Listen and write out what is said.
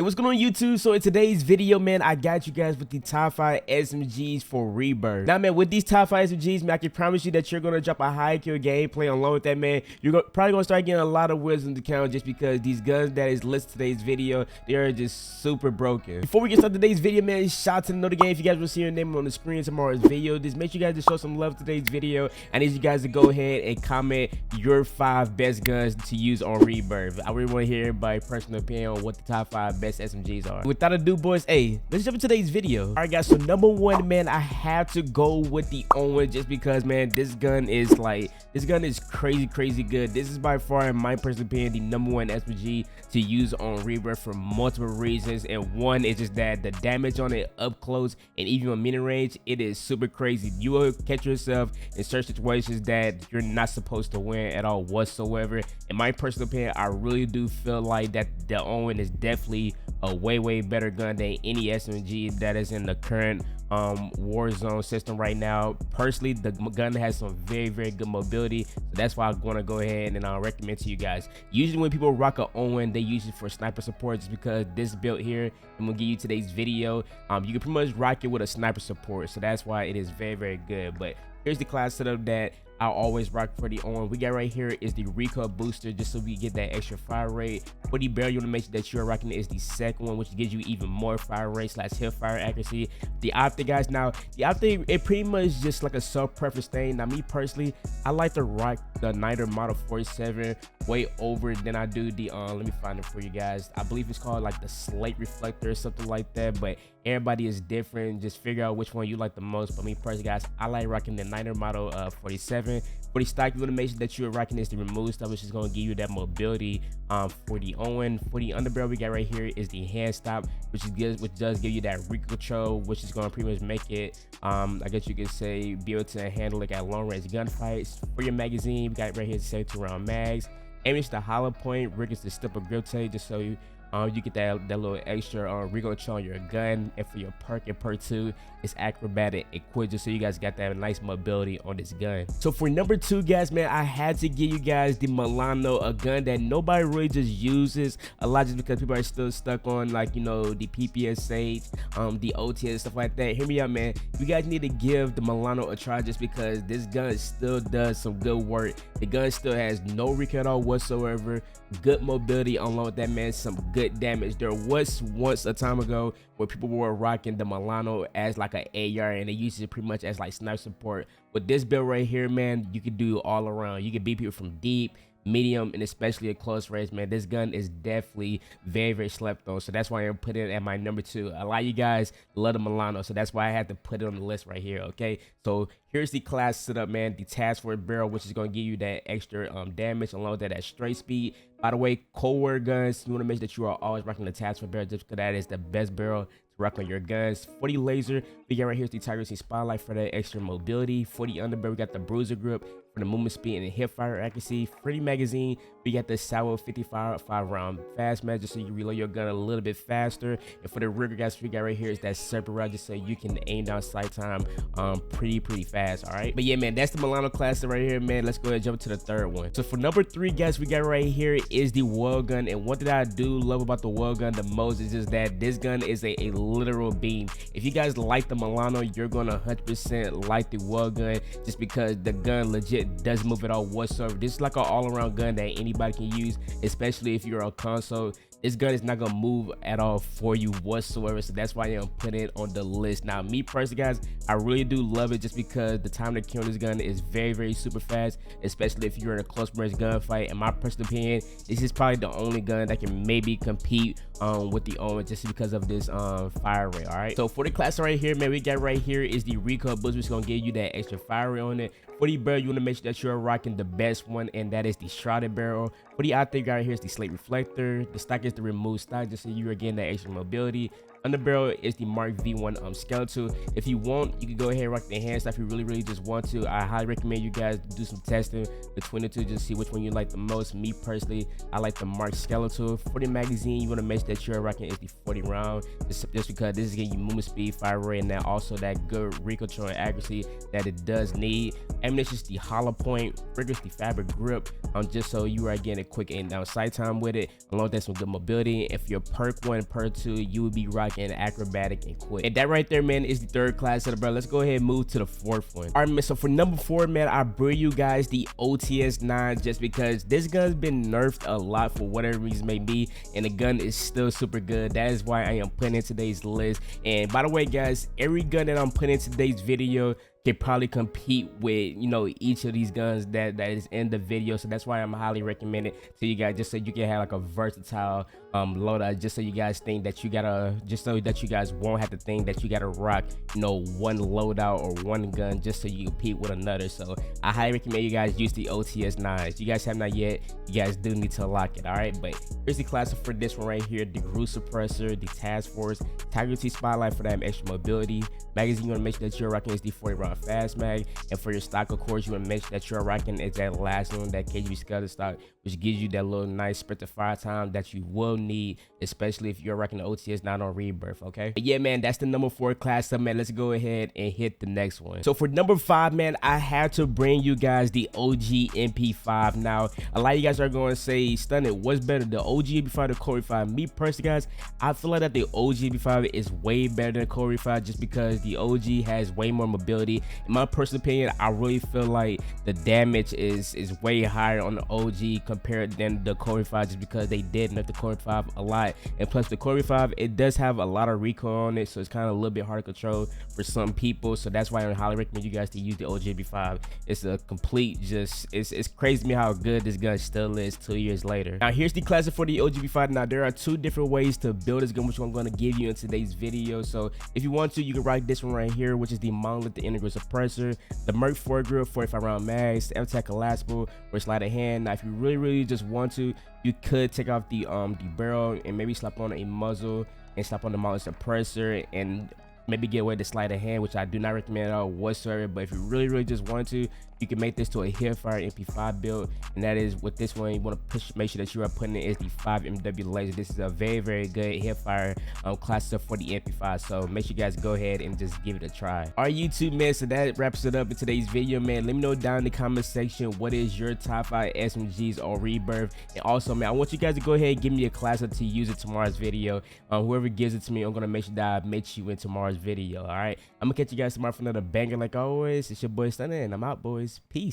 What's going on YouTube? So in today's video, man, I got you guys with the top 5 SMGs for Rebirth. Now, man, with these top 5 SMGs, man, I can promise you that you're going to drop a high kill gameplay along with that, man. You're probably going to start getting a lot of wins in the count just because these guns that is listed in today's video, they are just super broken. Before we get started today's video, man, shout out to Know the Game. If you guys will see your name on the screen in tomorrow's video, just make sure you guys just show some love to today's video. I need you guys to go ahead and comment your 5 best guns to use on Rebirth. I really want to hear everybody's personal opinion on what the top 5 best SMGs are. Without ado, boys, hey, let's jump into today's video. All right, guys, so number 1, man, I have to go with the Owen just because, man, this gun is crazy good. This is by far, in my personal opinion, the number 1 SMG to use on Rebirth for multiple reasons, and one is just that the damage on it up close and even on mid range, it is super crazy. You will catch yourself in certain situations that you're not supposed to win at all whatsoever. In my personal opinion, I really do feel like that the Owen is definitely a way better gun than any SMG that is in the current Warzone system right now. Personally, the gun has some very good mobility, so that's why I'm going to go ahead and I'll recommend to you guys. Usually when people rock a Owen, they use it for sniper support just because this build here I'm gonna give you today's video, you can pretty much rock it with a sniper support, so that's why it is very good. But here's the class setup that I'll always rock for the Owen. We got right here is the recoil booster, just so we get that extra fire rate. For the barrel, you want to make sure that you're rocking is the second one, which gives you even more fire rate / hip fire accuracy. The optic, guys, now the optic, it pretty much just like a self-preference thing. Now me personally, I like to rock the Niter Model 47 way over than I do the let me find it for you guys. I believe it's called like the slate reflector or something like that, but everybody is different. Just figure out which one you like the most. But me personally, guys, I like rocking the Niter Model 47. For the stock, you want to make sure that you're rocking is the remove stuff, which is going to give you that mobility for the Owen. For the underbarrel, we got right here is the hand stop, which does give you that recoil control, which is going to pretty much make it I guess you could say be able to handle like at long range gunfights. For your magazine, we got right here 72 round mags. Aim is the hollow point, rig is the stipple grip tape, just so you get that little extra recoil control on your gun. And for your perk and perk 2, it's acrobatic and quick, just so you guys got that nice mobility on this gun. So for number 2, guys, man, I had to give you guys the Milano, a gun that nobody really just uses a lot just because people are still stuck on, like, you know, the PPSH, the OT and stuff like that. Hear me out, man. You guys need to give the Milano a try just because this gun still does some good work. The gun still has no recoil at all whatsoever, good mobility along with that, man, some good damage. There was once a time ago where people were rocking the Milano as like an AR and they used it pretty much as like sniper support. With this build right here, man, you can do all around. You can beat people from deep, medium, and especially at close range, man. This gun is definitely very slept on, so that's why I'm putting it at my number 2. A lot of you guys love the Milano, so that's why I had to put it on the list right here. Okay, so here's the class setup, man. The task force barrel, which is going to give you that extra damage along with that straight speed. By the way, cold war guns, you want to make sure that you are always rocking the task force barrel just because that is the best barrel to rock on your guns. For the laser, we got right here the Tiger Spotlight for that extra mobility. For the underbarrel, we got the bruiser grip for the movement speed and hip fire accuracy. For the magazine, we got the Sour 55 round fast mag, just so you reload your gun a little bit faster. And for the rigger, guys, we got right here is that serpent rod, just so you can aim down sight time pretty fast. All right, but yeah, man, that's the Milano class right here, man. Let's go ahead and jump to the third one. So for number 3, guys, we got right here is the welgun. And what did I do love about the welgun the most is just that this gun is a literal beam. If you guys like the Milano, you're gonna 100% like the welgun just because the gun legit doesn't move at all whatsoever. This is like an all-around gun that anybody can use, especially if you're on console. This gun is not gonna move at all for you whatsoever, so that's why I'm putting it on the list. Now me personally, guys, I really do love it just because the time to kill this gun is very super fast, especially if you're in a close range gunfight. In my personal opinion, this is probably the only gun that can maybe compete with the Owen just because of this fire rate. All right, so for the class right here, man, we got right here is the recoil boost, which is gonna give you that extra fire rate on it. For the barrel, you want to make sure that you're rocking the best one, and that is the shrouded barrel. For the optic, right here is the slate reflector. The stock is the remove stock, just so you are getting that extra mobility. Underbarrel is the Mark V1 skeletal. If you want, you can go ahead and rock the hand stuff if you really just want to. I highly recommend you guys do some testing between the two, just see which one you like the most. Me personally, I like the Mark skeletal. For the magazine, you want to make sure that you're rocking is the 40 round, just because this is getting you movement speed, fire rate, and then also that good recoil control and accuracy that it does need. Ammunition is the hollow point, rigor is the fabric grip, just so you are getting a quick and down sight time with it, along with that some good mobility. If you're perk 1, perk 2, you would be rocking acrobatic and quick. And that right there, man, is the third class setup, bro. Let's go ahead and move to the fourth one. All right, man, so for number 4, man, I bring you guys the OTS-9 just because this gun's been nerfed a lot for whatever reason may be, and the gun is still super good. That is why I am putting in today's list. And by the way, guys, every gun that I'm putting in today's video can probably compete with, you know, each of these guns that is in the video. So that's why I'm highly recommend it to you guys, just so you can have like a versatile loadout, just so you guys think that you gotta, just so that you guys won't have to think that you gotta rock, you know, one loadout or one gun just so you compete with another. So I highly recommend you guys use the OTS-9. If you guys have not yet, you guys do need to lock it. All right, but here's the class for this one right here: the Groove Suppressor, the Task Force, Integrity Spotlight for that extra mobility. Magazine, you want to make sure that you're rocking is the 40 round fast mag, and for your stock, of course, you want to make sure that you're rocking is that last one, that KGB Scudder stock, which gives you that little nice sprint to fire time that you will need, especially if you're rocking the OTS-9 on Rebirth. Okay, but yeah, man, that's the number 4 class up, man. Let's go ahead and hit the next one. So for number 5, man, I had to bring you guys the OG MP5. Now, a lot of you guys are going to say, Stunted, what's better, the OG MP5 or the Core MP5? Me personally, guys, I feel like that the OG MP5 is way better than Core MP5, just because the OG has way more mobility. In my personal opinion, I really feel like the damage is way higher on the OG compared than the Core MP5, just because they did nerf the Core MP5 a lot. And plus, the Core MP5, it does have a lot of recoil on it, so it's kind of a little bit hard to control for some people. So that's why I highly recommend you guys to use the OG MP5. It's a complete, just it's crazy to me how good this gun still is 2 years later. Now here's the classic for the OG MP5. Now there are 2 different ways to build this gun, which I'm going to give you in today's video. So if you want to, you can rock this one right here, which is the Monolith, the Integral Suppressor, the Merc 4 Grill, 45 round mags, the F-Tech collapsible or slide of hand. Now if you really just want to, you could take off the barrel and maybe slap on a muzzle and slap on the Monolith suppressor and maybe get away the sleight of hand, which I do not recommend at all whatsoever. But if you really just want to, you can make this to a hipfire MP5 build, and that is with this one. You want to make sure that you are putting it is the 5MW laser. This is a very good hipfire class up for the MP5, so make sure you guys go ahead and just give it a try. All right, YouTube, man, so that wraps it up in today's video, man. Let me know down in the comment section what is your top 5 SMGs on Rebirth, and also, man, I want you guys to go ahead and give me a class up to use in tomorrow's video. Whoever gives it to me, I'm gonna make sure that I meet you in tomorrow's video. All right, I'm gonna catch you guys tomorrow for another banger like always. It's your boy Stunted, and I'm out, boys. Peace.